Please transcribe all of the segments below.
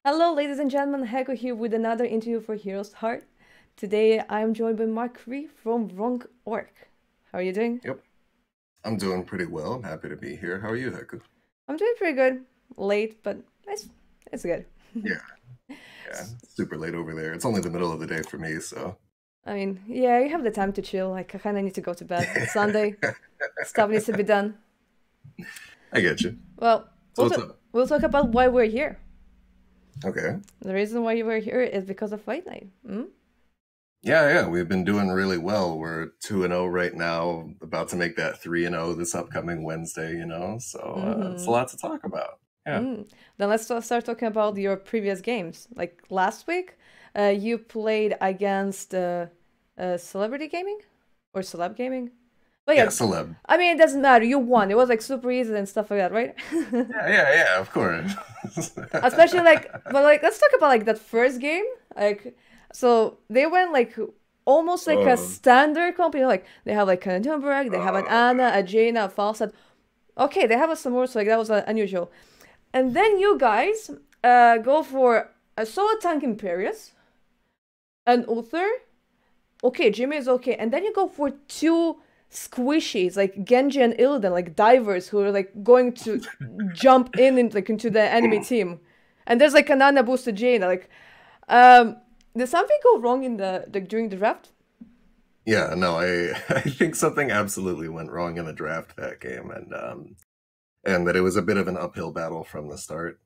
Hello, ladies and gentlemen. Heccu here with another interview for HeroesHearth. Today, I am joined by Mochrie from Wrong Orc. How are you doing? Yep, I'm doing pretty well. I'm happy to be here. How are you, Heccu? I'm doing pretty good. Late, but it's good. Yeah, yeah, super late over there. It's only the middle of the day for me, so. I mean, yeah, you have the time to chill. Like, I kind of need to go to bed. It's Sunday. Stuff needs to be done. I get you. Well, So what's up? we'll talk about why we're here. Okay. The reason why we're here is because of Fight Night. Yeah, we've been doing really well. We're 2-0 right now, about to make that 3-0 this upcoming Wednesday, So it's a lot to talk about. Yeah. Then let's start talking about your previous games. Like last week, you played against Celebrity Gaming or Celeb Gaming. But Yeah, yeah, celeb. I mean, it doesn't matter. You won. It was like super easy and stuff like that, right? Yeah, of course. Especially like, let's talk about like that first game. Like, so they went like almost like a standard company. Like they have like a Nürnberg, they have an Anna, a Jaina, a Falstad. Okay, they have a Samur, so like that was unusual. And then you guys go for a solo tank Imperius, an Uther. Okay, Jimmy is okay. And then you go for two squishies like Genji and Illidan, like divers who are like going to jump like into the enemy team. And there's like an Anna boosted Jaina. Like, did something go wrong in during the draft? Yeah, no, I think something absolutely went wrong in the draft that game, and that it was a bit of an uphill battle from the start.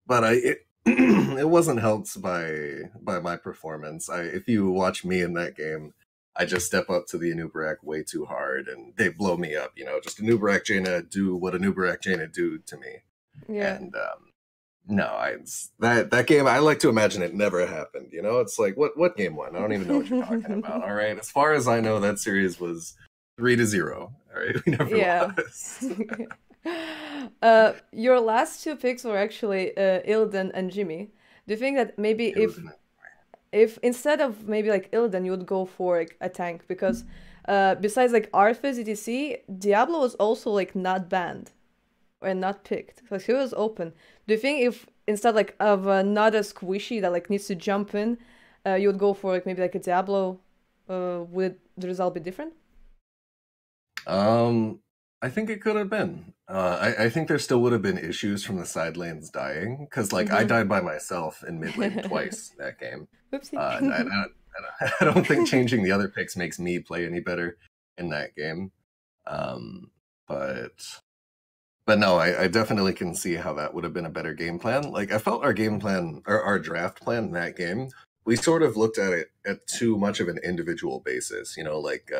But it wasn't helped by my performance. If you watch me in that game, I just step up to the Anubarak way too hard, and they blow me up. Just Anubarak Jaina do what Anubarak Jaina do to me. Yeah. And no, that game. I like to imagine it never happened. It's like what game won? I don't even know what you're talking about. All right, as far as I know, that series was 3-0. All right, we never lost. Your last two picks were actually Illidan and Jimmy. Do you think that maybe if instead of maybe like Illidan, you would go for like a tank? Because besides like Arthas, etc., Diablo was also like not banned or not picked because he was open. Do you think if instead like of another squishy that like needs to jump in, you would go for like maybe like a Diablo? Would the result be different? I think it could have been. I think there still would have been issues from the side lanes dying, because like I died by myself in mid lane twice that game. Oopsie. I don't think changing the other picks makes me play any better in that game. But no, I definitely can see how that would have been a better game plan. Like I felt our game plan or our draft plan in that game, we sort of looked at it at too much of an individual basis. Like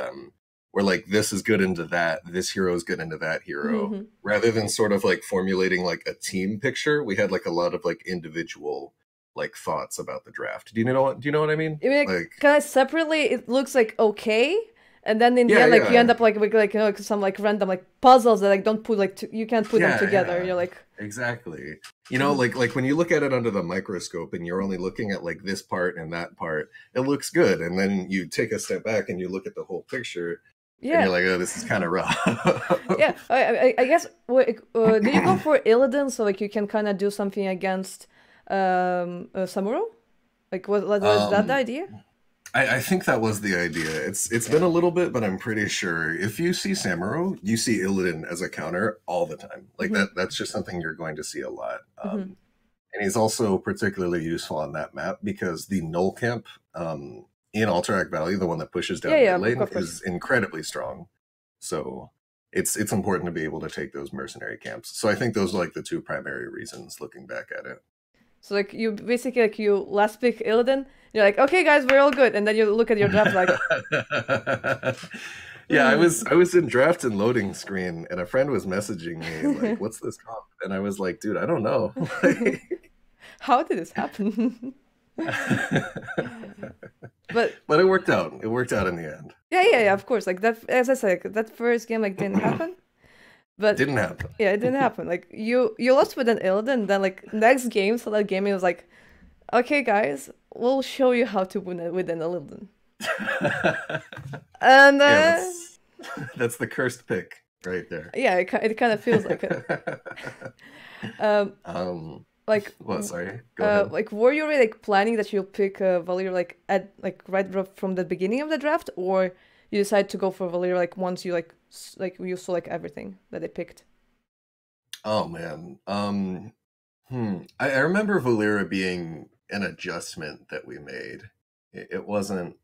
where like this is good into that, this hero is good into that hero, rather than sort of like formulating like a team picture. We had like a lot of like individual like thoughts about the draft. Do you know what I mean? I mean, Like kind of separately, it looks like okay, and then in the end, like you end up like with like some like random like puzzles that like don't put like you can't put them together. You're like exactly. Like when you look at it under the microscope and you're only looking at like this part and that part, it looks good, and then you take a step back and you look at the whole picture. Yeah. And you're like, oh, this is kind of rough. Yeah, I guess. Did you go for Illidan so like you can kind of do something against Samuro? Like, was that the idea? I think that was the idea. It's been a little bit, but I'm pretty sure if you see Samuro, you see Illidan as a counter all the time. Like that's just something you're going to see a lot. And he's also particularly useful on that map because the null camp in Alterac Valley, the one that pushes down mid lane, is incredibly strong. So it's important to be able to take those mercenary camps. So I think those are like the two primary reasons looking back at it. So like you basically like you last pick Illidan, you're like, okay guys, we're all good, and then you look at your draft like yeah, I was in draft and loading screen and a friend was messaging me like, what's this comp? And I was like, dude, I don't know. How did this happen? But it worked out. It worked out in the end. Yeah, of course. Like that, as I said, like, that first game like didn't happen. But didn't happen. Yeah, it didn't happen. Like you lost with an Illidan, then like next game, so that game it was like, okay guys, we'll show you how to win it with an Illidan. And yeah, that's the cursed pick right there. Yeah, it kind of feels like it. Like, What? Sorry. Go ahead. like, were you already like planning that you'll pick Valir like at like from the beginning of the draft, or you decided to go for Valir like once you like you saw like everything that they picked? Oh man. I remember Valera being an adjustment that we made. It wasn't.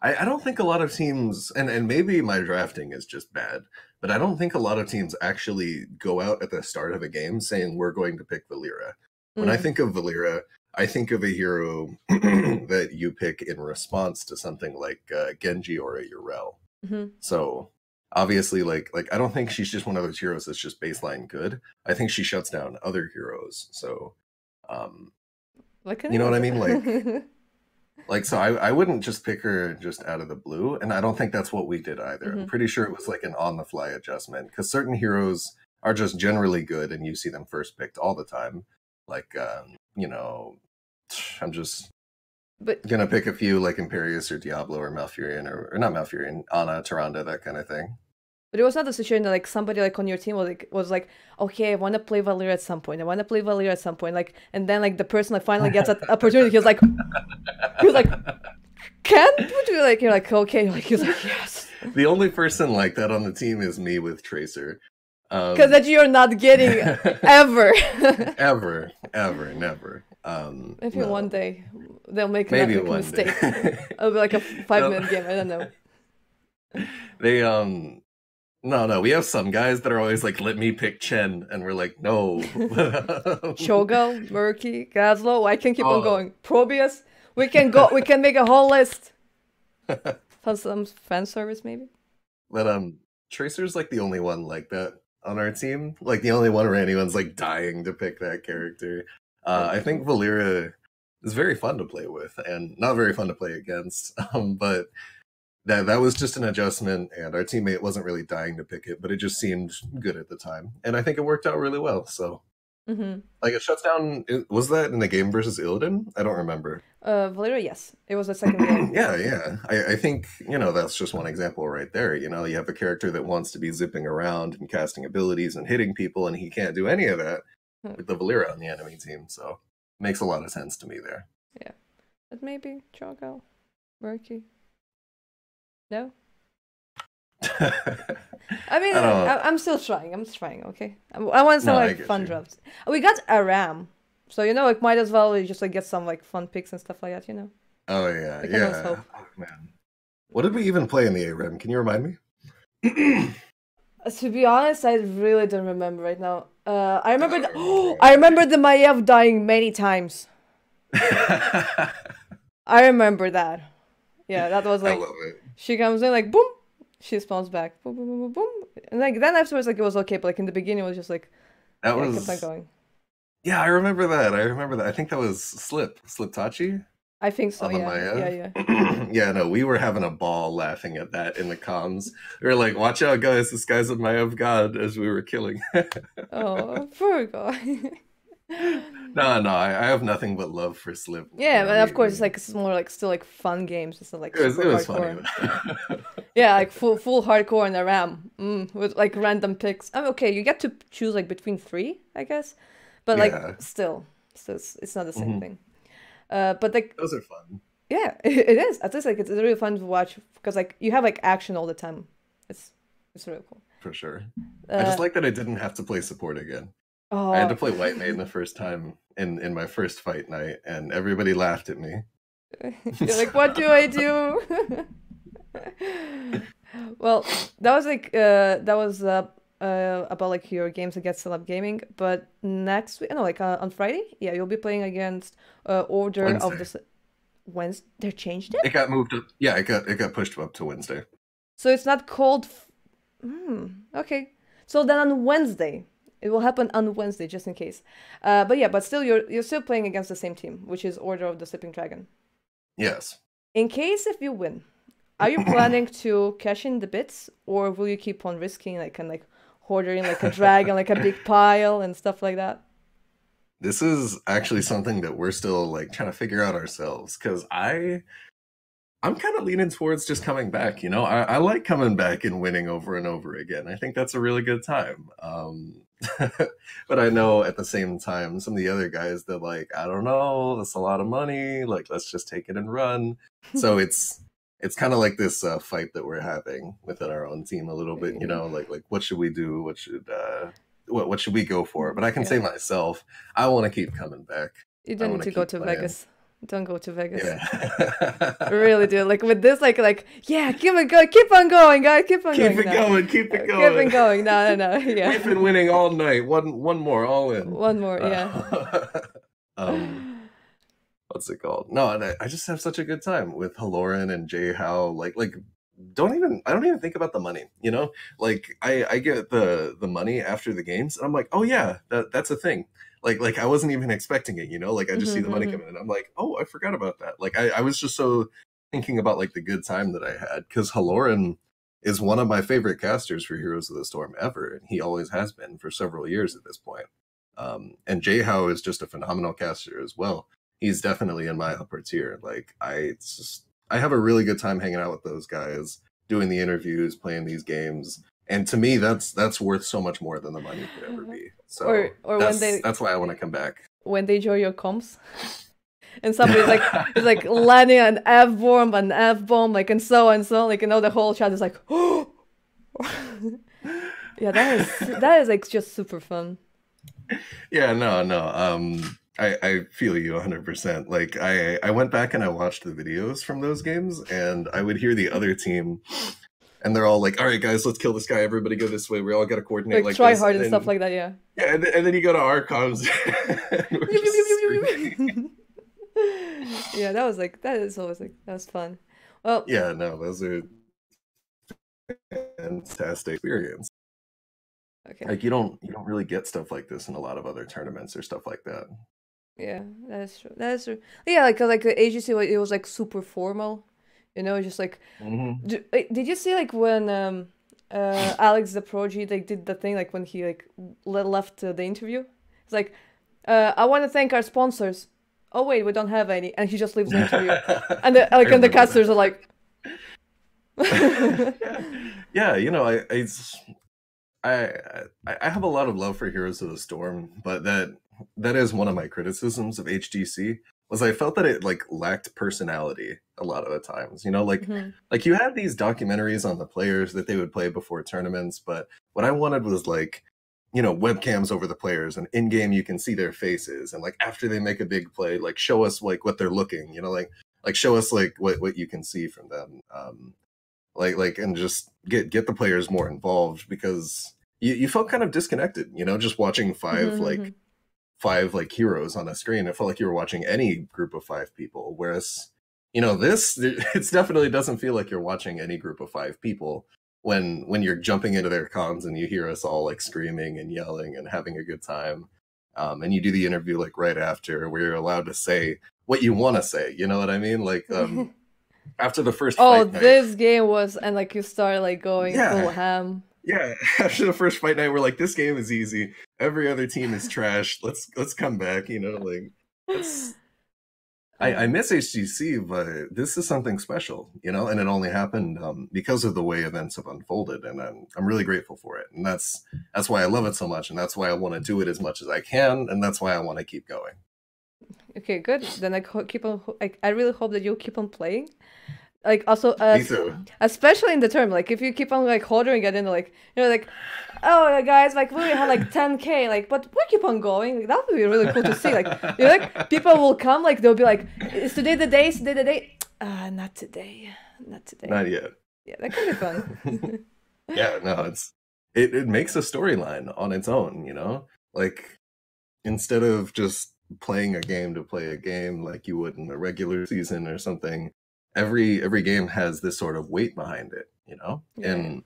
I don't think a lot of teams, and maybe my drafting is just bad, but I don't think a lot of teams actually go out at the start of a game saying we're going to pick Valera. When I think of Valera, I think of a hero that you pick in response to something like Genji or a Urel. Mm-hmm. So obviously, like I don't think she's just one of those heroes that's just baseline good. I think she shuts down other heroes. So, you know what I mean? Like so I wouldn't just pick her just out of the blue, and I don't think that's what we did either. I'm pretty sure it was like an on-the-fly adjustment, because certain heroes are just generally good and you see them first picked all the time. Like, you know, I'm just gonna pick a few like Imperius or Diablo or Malfurion or not Malfurion, Ana, Tyrande, that kind of thing. But it was not a situation that like somebody like on your team was like, okay, I want to play Valir at some point. I want to play Valir at some point. Like, and then like the person like finally gets that opportunity. He was like, can't you like? You're like, okay. Like he's like, yes. The only person like that on the team is me with Tracer. Because that you're not getting ever. ever, never. Maybe one day they'll make maybe a mistake. It'll be like a 5-minute game. I don't know. They No, we have some guys that are always like, let me pick Chen, and we're like, no. Cho'Gall, Murky, Gazlo, I can keep on going. Probius, we can make a whole list. For some fan service, maybe? But Tracer's like the only one like that on our team. Like the only one where anyone's like dying to pick that character. I think Valera is very fun to play with, and not very fun to play against. But that was just an adjustment, and our teammate wasn't really dying to pick it, but it just seemed good at the time, and I think it worked out really well. So, like, it shuts down. Was that in the game versus Illidan? I don't remember. Valera, yes, it was the second game. Yeah. I think that's just one example right there. You have a character that wants to be zipping around and casting abilities and hitting people, and he can't do any of that with the Valera on the enemy team. So, it makes a lot of sense to me there. Yeah, but maybe Cho'Gall, Murky. No. I mean, I'm still trying. I'm trying. Okay. I want some like fun drafts. We got a Ram, so like might as well just like get some like fun picks and stuff like that. Oh yeah, yeah. Oh, man, what did we even play in the ARAM? Can you remind me? To be honest, I really don't remember right now. I remember. I remember the Maiev dying many times. I remember that. Yeah, that was like. I love it. She comes in like boom, she spawns back, boom, boom, boom, boom, boom, and like then afterwards like it was okay, but like in the beginning it was just like that was kept on going. Yeah, I remember that. I think that was Sliptachi. I think so. Yeah. Yeah. No, we were having a ball laughing at that in the comms. We were like, "Watch out, guys! This guy's a Maiev god," as we were killing. Oh, poor guy. No, I have nothing but love for Slip. Yeah, but of course it's more like still like fun games. It's not like it was funny. Yeah, like full hardcore in a RAM with like random picks. Okay, you get to choose like between 3, I guess, but like still it's not the same thing. But like those are fun. Yeah, it is. At least like it's really fun to watch because like you have like action all the time. It's really cool. For sure. I just like that I didn't have to play support again. Oh. I had to play White Maiden the first time in my first fight night, and everybody laughed at me. You're like, what do I do? Well, that was like about like your games against Celeb Gaming, but next week, on Friday, you'll be playing against Order Wednesday. of the Wednesday. They changed it. It got moved up. Yeah, it got pushed up to Wednesday. So it's not called. Okay. So then on Wednesday. It will happen on Wednesday, just in case. But still, you're still playing against the same team, which is Order of the Sleeping Dragon. Yes. In case if you win, are you planning to cash in the bits, or will you keep on risking and hoarding like a dragon, like a big pile and stuff like that? This is actually something that we're still like trying to figure out ourselves, because I'm kind of leaning towards just coming back. I like coming back and winning over and over again. I think that's a really good time. But I know at the same time, some of the other guys, they're like, I don't know, that's a lot of money. Like, let's just take it and run. So it's kind of like this fight that we're having within our own team a little bit, you know, like what should we do? What should we go for? But I can say myself, I want to keep coming back. You I don't need want to go keep to playing. Vegas. Don't go to Vegas. Yeah. Really do. Like with this, like yeah, keep it going, keep on going, guys, keep on Keep going. it going, keep it going. Keep it going. No, yeah. We've been winning all night. One more, all in. One more, yeah. What's it called? No, and I just have such a good time with Haloran and Jay How. Like I don't even think about the money, you know? Like I get the money after the games, and I'm like, oh yeah, that's a thing. Like I wasn't even expecting it, you know? Like I just see the money come in, and I'm like, oh, I forgot about that. Like I was just so thinking about like the good time that I had, because Haloran is one of my favorite casters for Heroes of the Storm ever, and he always has been for several years at this point. And Jay How is just a phenomenal caster as well. He's definitely in my upper tier. Like I have a really good time hanging out with those guys, doing the interviews, playing these games. And to me, that's worth so much more than the money could ever be. So or that's why I want to come back. When they join your comps, and somebody's like is like landing an F-bomb, an F-bomb, like and so on, like, you know, the whole chat is like, oh. Yeah, that is like just super fun. Yeah, no. I feel you 100%. Like I went back and I watched the videos from those games, and I would hear the other team, and they're all like, all right, guys, let's kill this guy. Everybody go this way. We all got to coordinate like try this. hard and stuff like that, yeah. Yeah, and then you go to our comms. Yeah, that is always like, that was fun. Well, yeah, no, those are fantastic experience. Okay. Like you don't really get stuff like this in a lot of other tournaments or stuff like that. Yeah, that is true. That is true. Yeah, like the agency, it was like super formal, you know, just like. Did you see like when Alex the Prodigy like did the thing, like when he like left the interview? It's like, I want to thank our sponsors. Oh wait, we don't have any, and he just leaves the interview, and the casters are like. Yeah, you know, I have a lot of love for Heroes of the Storm, but that is one of my criticisms of HGC, was I felt that it like lacked personality a lot of the times. You know, like you had these documentaries on the players that they would play before tournaments, but what I wanted was like, you know, webcams over the players, and in game you can see their faces, and like after they make a big play, like show us like what they're looking, you know, like show us like what you can see from them, like and just get the players more involved, because you felt kind of disconnected, you know, just watching five like heroes on a screen. It felt like you were watching any group of 5 people, whereas, you know, it definitely doesn't feel like you're watching any group of 5 people when you're jumping into their comms and you hear us all like screaming and yelling and having a good time, and you do the interview like right after, where you're allowed to say what you want to say, you know what I mean? Like after the first fight night, this game was, and like you start like going full ham. Yeah, after the first fight night, we're like, this game is easy. Every other team is trash. Let's come back, you know, like I miss HGC, but this is something special, you know, and it only happened because of the way events have unfolded, and I'm really grateful for it, and that's why I love it so much, and that's why I want to do it as much as I can, and that's why I want to keep going. Okay, good. Then I keep on. I really hope that you'll keep on playing. Like also, especially in the term, like if you keep on like holding it in, like, you know, like, oh guys, like we had like 10K, like, but we keep on going. Like that would be really cool to see. Like, you know, like people will come, like they'll be like, is today the day? Is today the day? Not today. Not today. Not yet. Yeah, that could be fun. Yeah, no, it makes a storyline on its own, you know, like instead of just playing a game to play a game like you would in a regular season or something. Every game has this sort of weight behind it, you know, and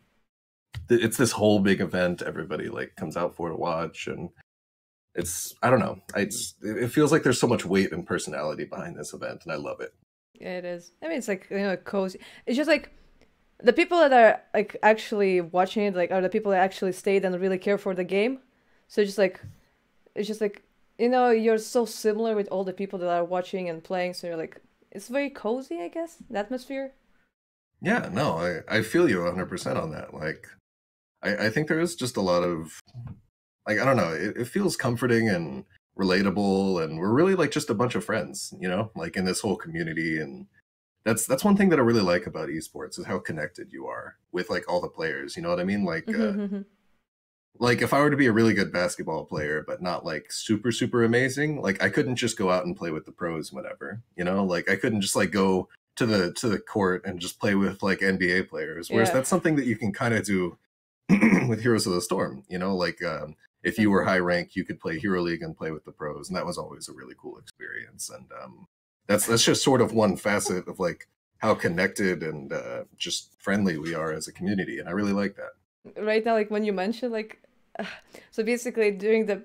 it's this whole big event everybody like comes out for to watch, and it's, I don't know, it feels like there's so much weight and personality behind this event, and I love it. Yeah, it is. I mean, it's like, you know, cozy. It's just like the people that are like actually watching it, like, are the people that actually stayed and really care for the game. So it's just like, you know, you're so similar with all the people that are watching and playing, so you're like, it's very cozy, I guess, the atmosphere. Yeah, no, I feel you 100% on that. Like, I think there is just a lot of like, I don't know, it feels comforting and relatable, and we're really like just a bunch of friends, you know, like in this whole community. And that's one thing that I really like about esports is how connected you are with like all the players. You know what I mean? Like if I were to be a really good basketball player, but not like super, super amazing, like I couldn't just go out and play with the pros whenever, you know, like I couldn't just like go to the court and just play with like NBA players. Whereas that's something that you can kind of do with Heroes of the Storm, you know, like if you were high rank, you could play Hero League and play with the pros. And that was always a really cool experience. And that's just sort of one facet of like how connected and just friendly we are as a community. And I really like that. Right now, like when you mentioned like, so basically during the,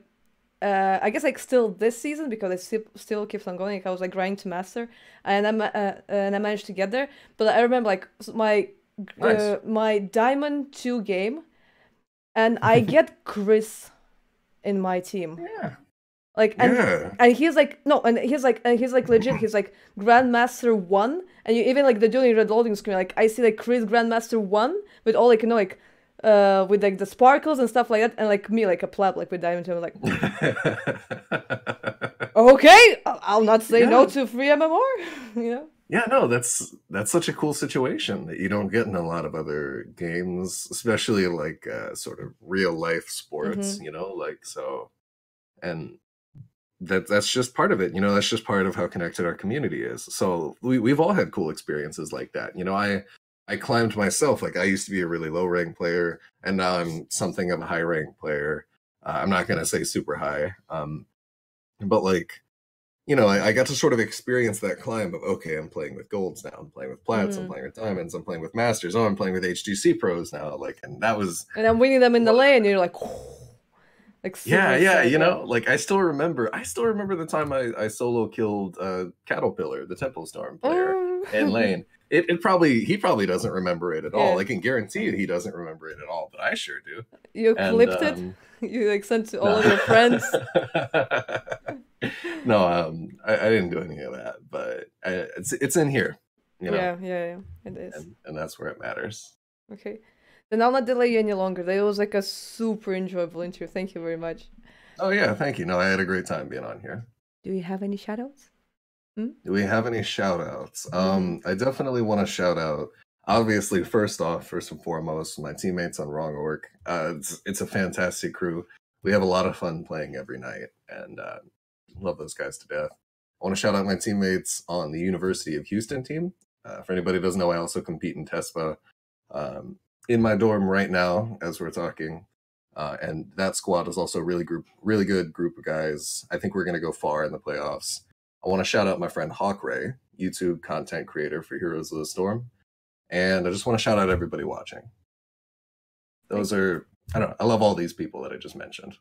I guess like still this season because it still keeps on going. Like I was like grinding to master, and I managed to get there. But I remember like my my Diamond 2 game, and I get Chris in my team. Yeah. Like and he's like no, and he's like legit. He's like Grandmaster 1, and you even like the during red loading screen, like I see like Chris Grandmaster 1 with all like you know like with like the sparkles and stuff like that, and like me like a pleb like with Diamond 2. I'm like, okay, I'll not say no to free MMR, you know. Yeah, no, that's such a cool situation that you don't get in a lot of other games, especially like sort of real life sports, you know, like so, and that's just part of it, you know. That's just part of how connected our community is. So we've all had cool experiences like that, you know. I climbed myself. Like I used to be a really low rank player, and now I'm something of a high rank player. I'm not gonna say super high, but like, you know, I got to sort of experience that climb of, okay, I'm playing with golds now, I'm playing with plats, I'm playing with diamonds, I'm playing with masters, oh, I'm playing with HGC pros now, like, and that was, and I'm winning them in the lane, and you're like, like yeah, you know, like I still remember the time I solo killed Caterpillar, the Temple Storm player, in lane. He probably doesn't remember it at all. I can guarantee you he doesn't remember it at all, but I sure do. You clipped it? You like sent to all of your friends? No, I didn't do any of that, but it's in here, you know. Yeah, it is, and that's where it matters. Okay, then I'll not delay you any longer. That was like a super enjoyable interview. Thank you very much. Oh yeah, thank you. No, I had a great time being on here. Do you have any shoutouts? Do we have any shoutouts? I definitely want to shout out, obviously, first and foremost, my teammates on Wrong Orc. It's a fantastic crew. We have a lot of fun playing every night, and love those guys to death. I want to shout out my teammates on the University of Houston team. For anybody who doesn't know, I also compete in TESPA in my dorm right now as we're talking. And that squad is also a really good group of guys. I think we're going to go far in the playoffs. I want to shout out my friend Hawkray, YouTube content creator for Heroes of the Storm. And I just want to shout out everybody watching. Those are, I don't know, I love all these people that I just mentioned.